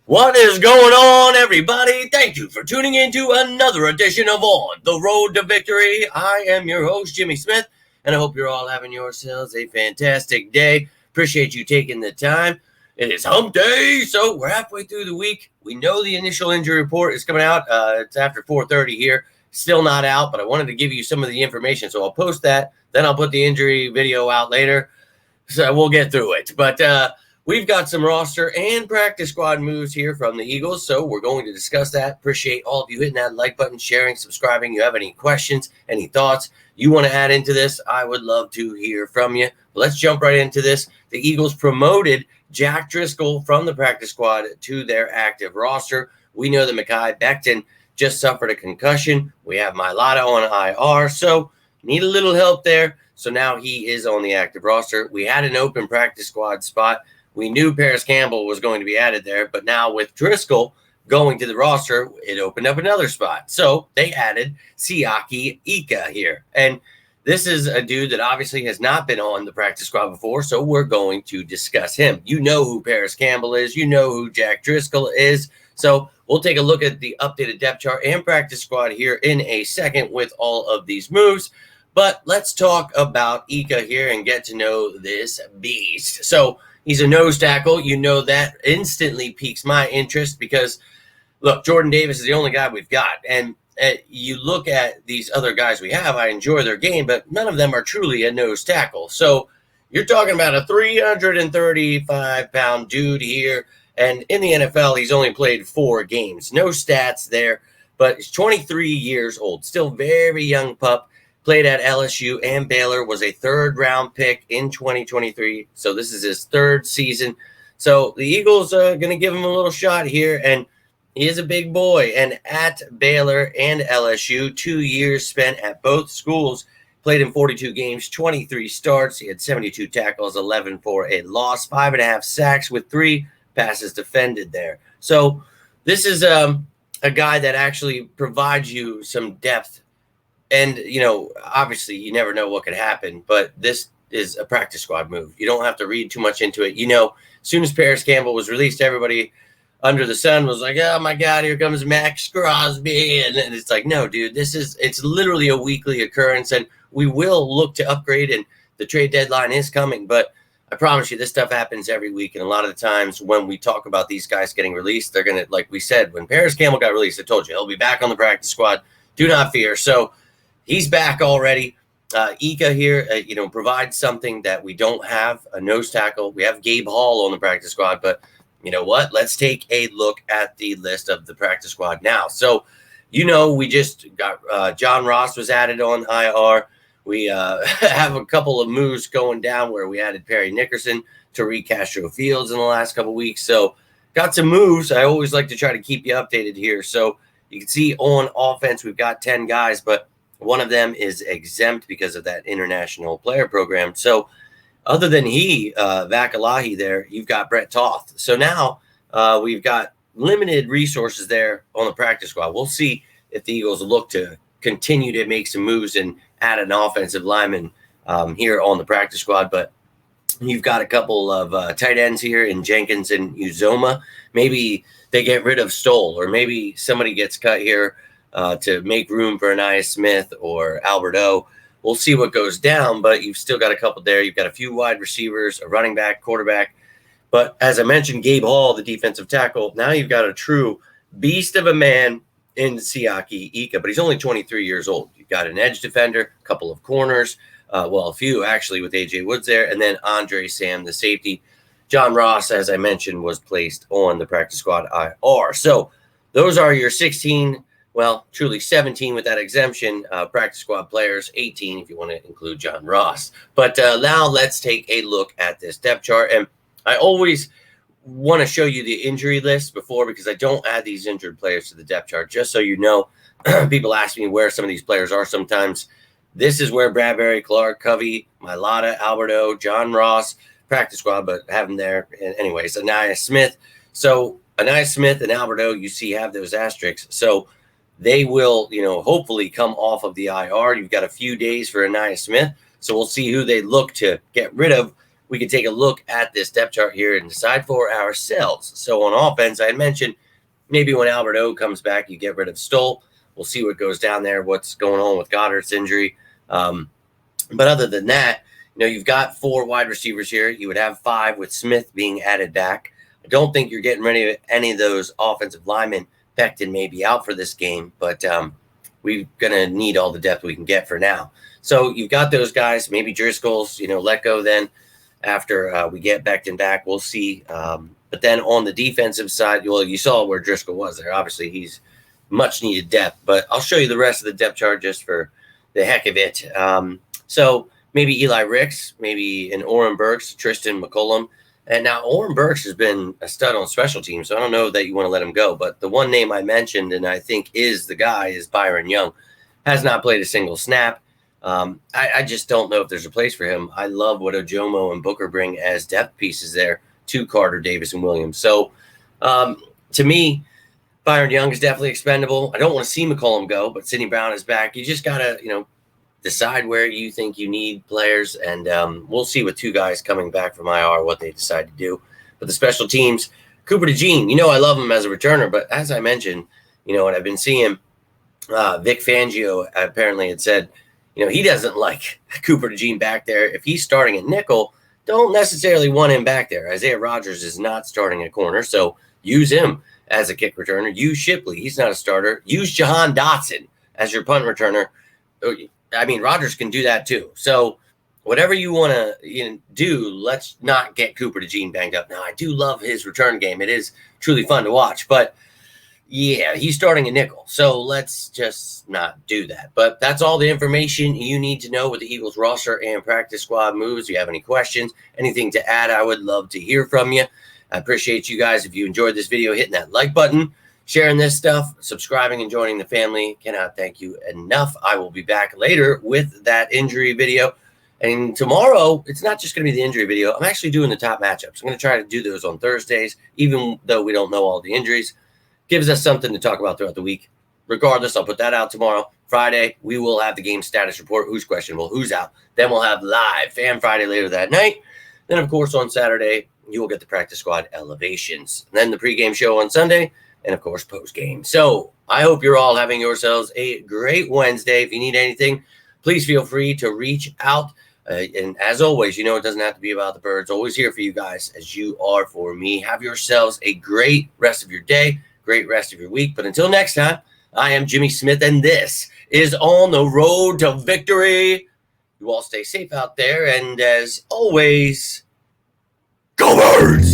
What is going on, everybody? Thank you for tuning in to another edition of On the Road to Victory. I am your host, Jimmy Smith, and I hope you're all having yourselves a fantastic day. Appreciate you taking the time. It is hump day, so we're halfway through the week. We know the initial injury report is coming out. It's after 4:30 here. Still not out, but I wanted to give you some of the information, so I'll post that. Then I'll put the injury video out later, so we'll get through it. But we've got some roster and practice squad moves here from the Eagles, so we're going to discuss that. Appreciate all of you hitting that like button, sharing, subscribing. You have any questions, any thoughts you want to add into this, I would love to hear from you. But let's jump right into this. The Eagles promoted Jack Driscoll from the practice squad to their active roster. We know that Mekhi Becton just suffered a concussion. We have Mailata on IR, so need a little help there. So now he is on the active roster. We had an open practice squad spot. We knew Parris Campbell was going to be added there, but now with Driscoll going to the roster, it opened up another spot. So they added Siaki Ika here. And this is a dude that obviously has not been on the practice squad before, so we're going to discuss him. You know who Parris Campbell is. You know who Jack Driscoll is. So we'll take a look at the updated depth chart and practice squad here in a second with all of these moves. But let's talk about Ika here and get to know this beast. So he's a nose tackle. You know that instantly piques my interest because, look, Jordan Davis is the only guy we've got. And you look at these other guys we have, I enjoy their game, but none of them are truly a nose tackle. So you're talking about a 335-pound dude here. And in the NFL, he's only played 4 games. No stats there, but he's 23 years old. Still very young pup. Played at LSU and Baylor, was a third-round pick in 2023. So this is his 3rd season. So the Eagles are going to give him a little shot here, and he is a big boy. And at Baylor and LSU, 2 years spent at both schools, played in 42 games, 23 starts. He had 72 tackles, 11 for a loss, 5.5 sacks with 3 passes defended there. So this is a guy that actually provides you some depth. And, you know, obviously you never know what could happen, but this is a practice squad move. You don't have to read too much into it. You know, as soon as Parris Campbell was released, everybody under the sun was like, oh, my God, here comes Max Crosby. And it's like, no, dude, it's literally a weekly occurrence. And we will look to upgrade, and the trade deadline is coming. But I promise you, this stuff happens every week. And a lot of the times when we talk about these guys getting released, they're going to, like we said, when Parris Campbell got released, I told you, he'll be back on the practice squad. Do not fear. So he's back already. Ika here, provides something that we don't have, a nose tackle. We have Gabe Hall on the practice squad, but you know what? Let's take a look at the list of the practice squad now. So, we just got John Ross was added on IR. We have a couple of moves going down where we added Perry Nickerson, Tariq Castro-Fields in the last couple of weeks. So got some moves. I always like to try to keep you updated here. So you can see on offense, we've got 10 guys, but one of them is exempt because of that international player program. So other than Vakalahi there, you've got Brett Toth. So now we've got limited resources there on the practice squad. We'll see if the Eagles look to continue to make some moves and add an offensive lineman here on the practice squad. But you've got a couple of tight ends here in Jenkins and Uzoma. Maybe they get rid of Stoll, or maybe somebody gets cut here to make room for Anais Smith or Albert O. We'll see what goes down, but you've still got a couple there. You've got a few wide receivers, a running back, quarterback. But as I mentioned, Gabe Hall, the defensive tackle, now you've got a true beast of a man in Siaki Ika, but he's only 23 years old. You've got an edge defender, a couple of corners, a few actually with A.J. Woods there, and then Andre Sam, the safety. John Ross, as I mentioned, was placed on the practice squad IR. So those are your 16, well, truly 17 with that exemption, practice squad players, 18 if you want to include John Ross. But now let's take a look at this depth chart. And I always want to show you the injury list before, because I don't add these injured players to the depth chart, just so you know. People ask me where some of these players are sometimes. This is where Bradbury, Clark, Covey, Mailata, Alberto, John Ross, practice squad, but have them there. And anyways, Anais Smith. So Anais Smith and Alberto, you see, have those asterisks. So they will, hopefully come off of the IR. You've got a few days for Anais Smith. So we'll see who they look to get rid of. we can take a look at this depth chart here and decide for ourselves. So on offense, I had mentioned maybe when Albert O comes back, you get rid of Stoll. We'll see what goes down there, what's going on with Goddard's injury. But other than that, you've got 4 wide receivers here. You would have 5 with Smith being added back. I don't think you're getting rid of any of those offensive linemen. Becton may be out for this game, but we're going to need all the depth we can get for now. So you've got those guys. Maybe Driscoll's, let go then after we get Becton back. We'll see. But then on the defensive side, well, you saw where Driscoll was there. Obviously, he's much needed depth. But I'll show you the rest of the depth chart just for the heck of it. So maybe Eli Ricks, maybe an Oren Burks, Tristan McCollum. And now Oren Burks has been a stud on special teams, so I don't know that you want to let him go. But the one name I mentioned, and I think is the guy, is Byron Young. Has not played a single snap. I just don't know if there's a place for him. I love what Ojomo and Booker bring as depth pieces there to Carter, Davis, and Williams. So to me, Byron Young is definitely expendable. I don't want to see McCollum go, but Sidney Brown is back. You just got to, decide where you think you need players, and we'll see with 2 guys coming back from IR what they decide to do. But the special teams, Cooper DeJean, I love him as a returner, but as I mentioned, and I've been seeing Vic Fangio apparently had said, he doesn't like Cooper DeJean back there. If he's starting at nickel, don't necessarily want him back there. Isaiah Rodgers is not starting at corner, so use him as a kick returner. Use Shipley. He's not a starter. Use Jahan Dotson as your punt returner. I mean, Rodgers can do that too. So whatever you want to do, let's not get Cooper DeJean banged up. Now, I do love his return game. It is truly fun to watch. But, yeah, he's starting a nickel. So let's just not do that. But that's all the information you need to know with the Eagles roster and practice squad moves. If you have any questions, anything to add, I would love to hear from you. I appreciate you guys. If you enjoyed this video, hitting that like button, sharing this stuff, subscribing, and joining the family. Cannot thank you enough. I will be back later with that injury video. And tomorrow, it's not just going to be the injury video. I'm actually doing the top matchups. I'm going to try to do those on Thursdays, even though we don't know all the injuries. Gives us something to talk about throughout the week. Regardless, I'll put that out tomorrow. Friday, we will have the game status report. Who's questionable, who's out. Then we'll have live Fan Friday later that night. Then, of course, on Saturday, you will get the practice squad elevations. And then the pregame show on Sunday. And, of course, post-game. So I hope you're all having yourselves a great Wednesday. If you need anything, please feel free to reach out. And as always, it doesn't have to be about the birds. Always here for you guys as you are for me. Have yourselves a great rest of your day, great rest of your week. But until next time, I am Jimmy Smith, and this is On the Road to Victory. You all stay safe out there. And as always, go Birds!